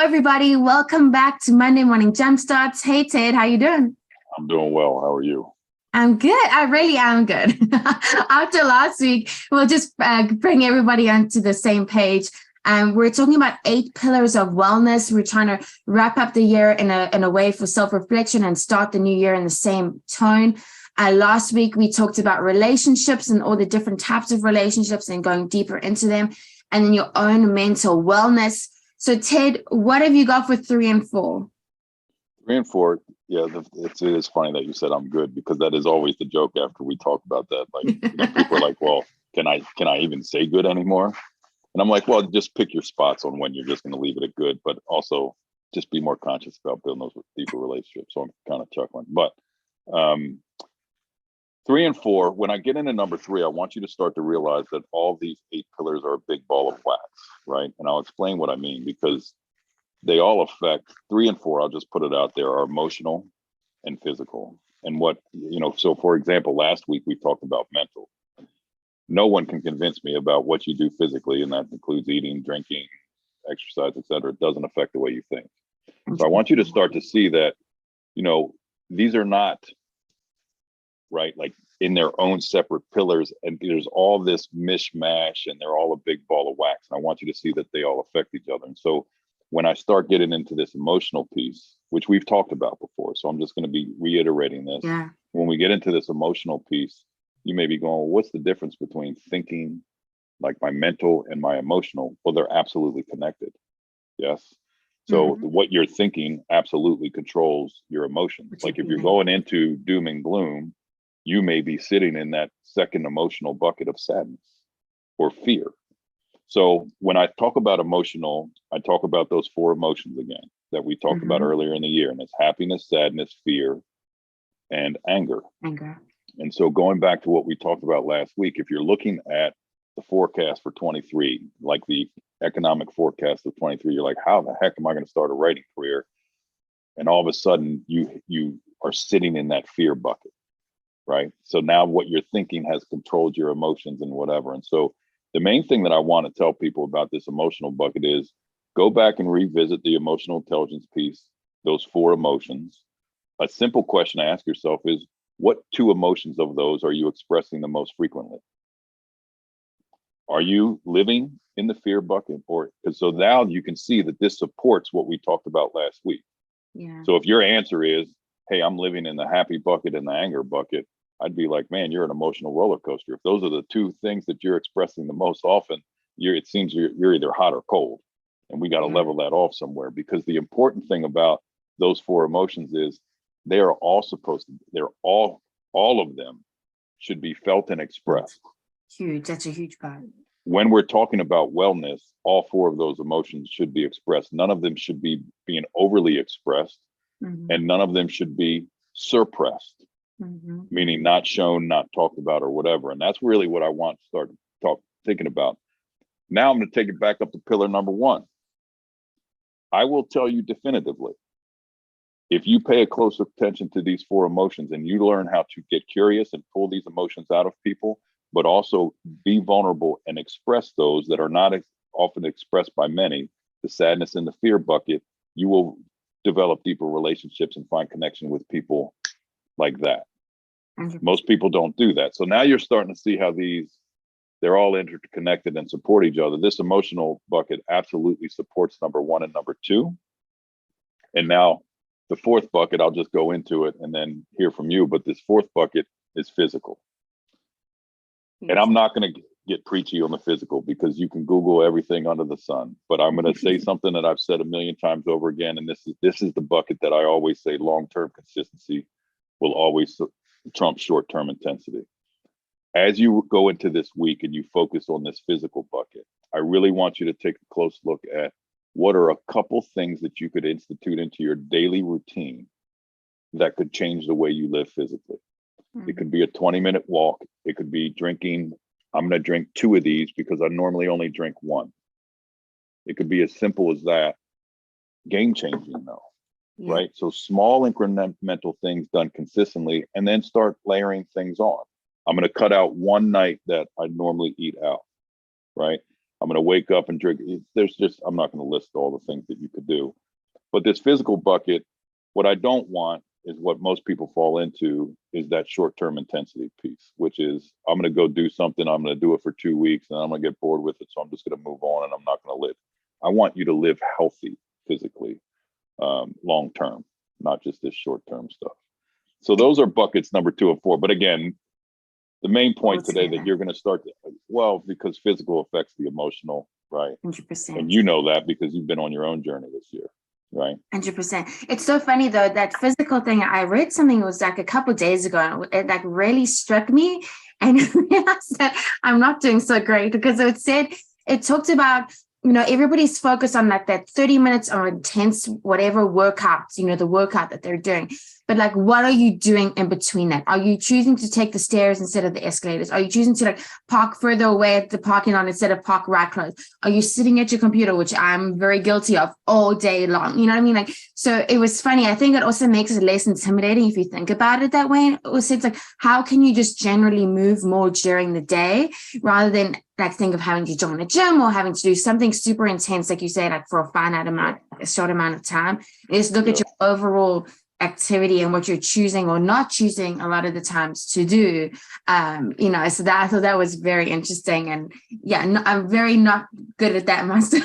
everybody. Welcome back to Monday Morning Jumpstarts. Hey, Ted, how you doing? I'm doing well. How are you? I'm good. I really am good. After last week, we'll just bring everybody onto the same page. We're talking about 8 pillars of wellness. We're trying to wrap up the year in a way for self-reflection and start the new year in the same tone. Last week, we talked about relationships and all the different types of relationships and going deeper into them, and then your own mental wellness. So, Ted, what have you got for 3 and 4? 3 and 4, yeah, it is funny that you said I'm good, because that is always the joke after we talk about that. Like, people are like, well, can I even say good anymore? And I'm like, well, just pick your spots on when you're just going to leave it at good, but also just be more conscious about building those deeper relationships. So I'm kind of chuckling. But 3 and 4, when I get into number 3, I want you to start to realize that all these 8 pillars are a big ball of wax, right? And I'll explain what I mean, because they all affect 3 and 4. I'll just put it out there, are emotional and physical. And what, so for example, last week we talked about mental. No one can convince me about what you do physically, and that includes eating, drinking, exercise, etc. It doesn't affect the way you think. So I want you to start to see that, these are not, right, like in their own separate pillars, and there's all this mishmash and they're all a big ball of wax. And I want you to see that they all affect each other. And so when I start getting into this emotional piece, which we've talked about before, so I'm just going to be reiterating this. Yeah. When we get into this emotional piece, you may be going, well, what's the difference between thinking, like my mental, and my emotional? Well, they're absolutely connected. Yes. So what you're thinking absolutely controls your emotions. Like if you're going into doom and gloom, you may be sitting in that second emotional bucket of sadness or fear. So when I talk about emotional, I talk about those 4 emotions again that we talked about earlier in the year. And it's happiness, sadness, fear, and anger. And so going back to what we talked about last week, if you're looking at the forecast for 23, like the economic forecast of 23, you're like, how the heck am I going to start a writing career? And all of a sudden you are sitting in that fear bucket, right? So now what you're thinking has controlled your emotions and whatever. And so the main thing that I want to tell people about this emotional bucket is go back and revisit the emotional intelligence piece, those 4 emotions. A simple question to ask yourself is, what 2 emotions of those are you expressing the most frequently? Are you living in the fear bucket? So now you can see that this supports what we talked about last week. Yeah. So if your answer is, hey, I'm living in the happy bucket and the anger bucket, I'd be like, man, you're an emotional roller coaster. If those are the 2 things that you're expressing the most often, it seems you're either hot or cold. And we got to level that off somewhere, because the important thing about those 4 emotions is they are all all of them should be felt and expressed. Huge. That's a huge part. When we're talking about wellness, all 4 of those emotions should be expressed. None of them should be being overly expressed, and none of them should be suppressed. Meaning not shown, not talked about, or whatever. And that's really what I want to start thinking about. Now I'm going to take it back up to pillar number 1. I will tell you definitively, if you pay a close attention to these 4 emotions and you learn how to get curious and pull these emotions out of people, but also be vulnerable and express those that are not often expressed by many, the sadness and the fear bucket, you will develop deeper relationships and find connection with people like that. Most people don't do that. So now you're starting to see how they're all interconnected and support each other. This emotional bucket absolutely supports number 1 and number 2. And now the 4th bucket, I'll just go into it and then hear from you. But this 4th bucket is physical. And I'm not going to get preachy on the physical, because you can Google everything under the sun. But I'm going to say something that I've said a million times over again. And this is the bucket that I always say: long-term consistency will always trump short-term intensity. As you go into this week and you focus on this physical bucket, I really want you to take a close look at what are a couple things that you could institute into your daily routine that could change the way you live physically. It could be a 20-minute walk. It could be drinking. I'm going to drink 2 of these because I normally only drink 1. It could be as simple as that. Game changing though. Right? So small incremental things done consistently, and then start layering things on. I'm going to cut out 1 night that I normally eat out, right? I'm going to wake up and drink. I'm not going to list all the things that you could do. But this physical bucket, what I don't want is what most people fall into is that short-term intensity piece, which is I'm going to go do something. I'm going to do it for 2 weeks and I'm going to get bored with it. So I'm just going to move on and I'm not going to live. I want you to live healthy physically, long-term, not just this short-term stuff. So those are buckets number 2 and 4. But again, the main point today that you're going to start because physical affects the emotional, right? 100%. And you know that because you've been on your own journey this year, right? 100%. It's so funny though, that physical thing. I read something, it was like a couple of days ago, and it like really struck me, and I realized that I'm not doing so great, because it talked about, everybody's focused on like that 30 minutes of intense whatever workouts, the workout that they're doing. But like, what are you doing in between that? Are you choosing to take the stairs instead of the escalators? Are you choosing to like park further away at the parking lot instead of park right close? Are you sitting at your computer, which I'm very guilty of, all day long? You know what I mean? Like, so it was funny. I think it also makes it less intimidating if you think about it that way. Also, it's like, how can you just generally move more during the day rather than like think of having to join a gym or having to do something super intense, like you say, like for a short amount of time. And just look at your overall activity and what you're choosing or not choosing a lot of the times to do. So that, I thought that was very interesting. And I'm very not good at that myself.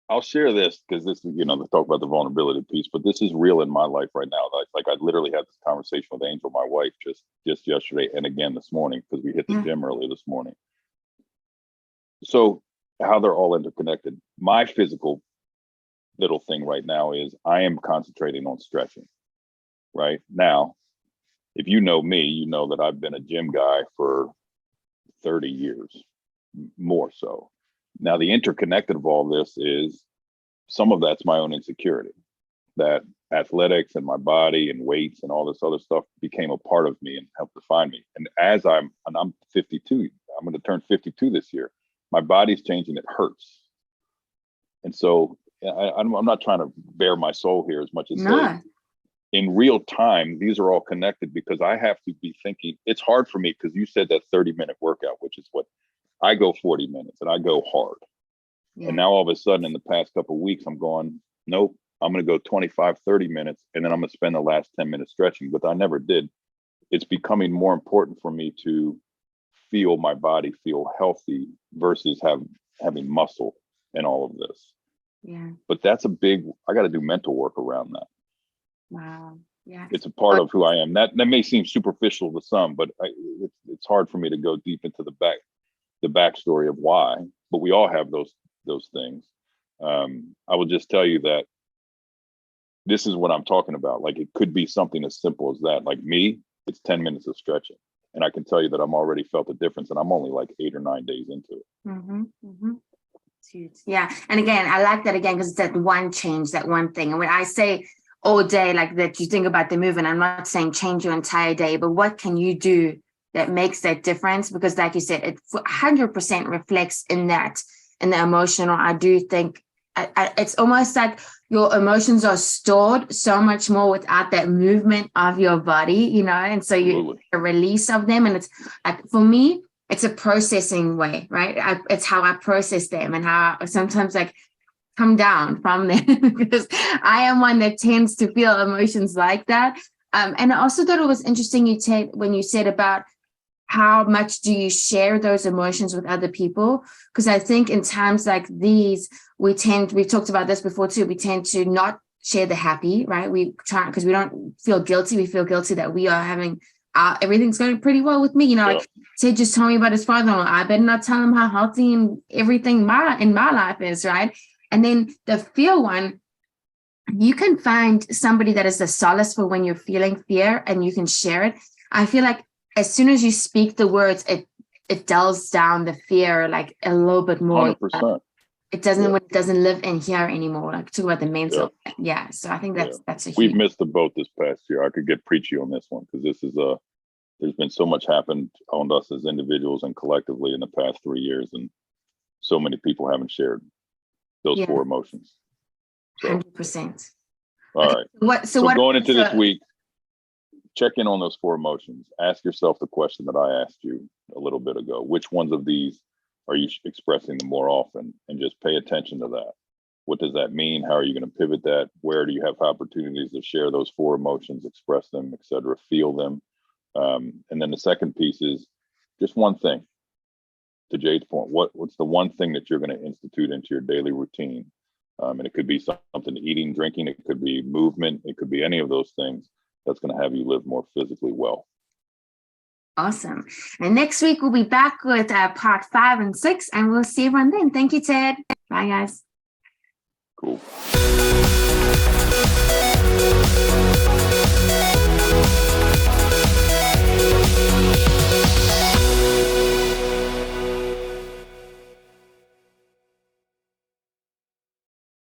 I'll share this because this is, let's talk about the vulnerability piece, but this is real in my life right now. Like I literally had this conversation with Angel, my wife, just yesterday and again this morning, because we hit the gym early this morning. So how they're all interconnected. My physical little thing right now is I am concentrating on stretching. Right now, if you know me, you know that I've been a gym guy for 30 years, more so. Now, the interconnected of all this is some of that's my own insecurity, that athletics and my body and weights and all this other stuff became a part of me and helped define me. And I'm 52, I'm going to turn 52 this year. My body's changing. It hurts. And so I'm not trying to bare my soul here as much as say, in real time, these are all connected, because I have to be thinking. It's hard for me because you said that 30-minute workout, which is what I go 40 minutes and I go hard. Yeah. And now all of a sudden in the past couple of weeks, I'm going, nope, I'm going to go 25, 30 minutes. And then I'm going to spend the last 10 minutes stretching, but I never did. It's becoming more important for me to feel my body feel healthy versus having muscle and all of this. Yeah. But that's I got to do mental work around that. Wow. Yeah. It's a part of who I am. That may seem superficial to some, but it's hard for me to go deep into the backstory of why, but we all have those things. I will just tell you that this is what I'm talking about. Like, it could be something as simple as that. Like me, it's 10 minutes of stretching. And I can tell you that I'm already felt a difference, and I'm only like 8 or 9 days into it. Mm-hmm, mm-hmm. Yeah. And again, I like that again, because it's that one change, that one thing. And when I say all day, like that, you think about the movement, I'm not saying change your entire day, but what can you do that makes that difference? Because like you said, it 100% reflects in the emotional. I do think it's almost like your emotions are stored so much more without that movement of your body, and so you a release of them. And it's like, for me, it's a processing way, right? It's how I process them and how I sometimes like come down from them, because I am one that tends to feel emotions like that. And I also thought it was interesting when you said about how much do you share those emotions with other people? Because I think in times like these, we've talked about this before too, we tend to not share the happy, right? We try, because we don't feel guilty. We feel guilty that we are having everything's going pretty well with me. Like Ted just told me about his father-in-law. I better not tell him how healthy and everything in my life is, right? And then the fear one, you can find somebody that is the solace for when you're feeling fear, and you can share it. I feel like as soon as you speak the words, it dulls down the fear like a little bit more. 100%. It doesn't live in here anymore. Like, talk about the mental. Yeah. So I think that's a huge. We've missed the boat this past year. I could get preachy on this one, because this is there's been so much happened on us as individuals and collectively in the past 3 years, and so many people haven't shared those 4 emotions. So, 100%. All right. So going into this week, check in on those 4 emotions. Ask yourself the question that I asked you a little bit ago. Which ones of these are you expressing more often? And just pay attention to that. What does that mean? How are you going to pivot that? Where do you have opportunities to share those 4 emotions, express them, et cetera, feel them? And then the second piece is just one thing. To Jade's point, what's the one thing that you're going to institute into your daily routine? And it could be something eating, drinking, it could be movement, it could be any of those things that's going to have you live more physically well. Awesome. And next week, we'll be back with part 5 and 6, and we'll see everyone then. Thank you, Ted. Bye, guys. Cool.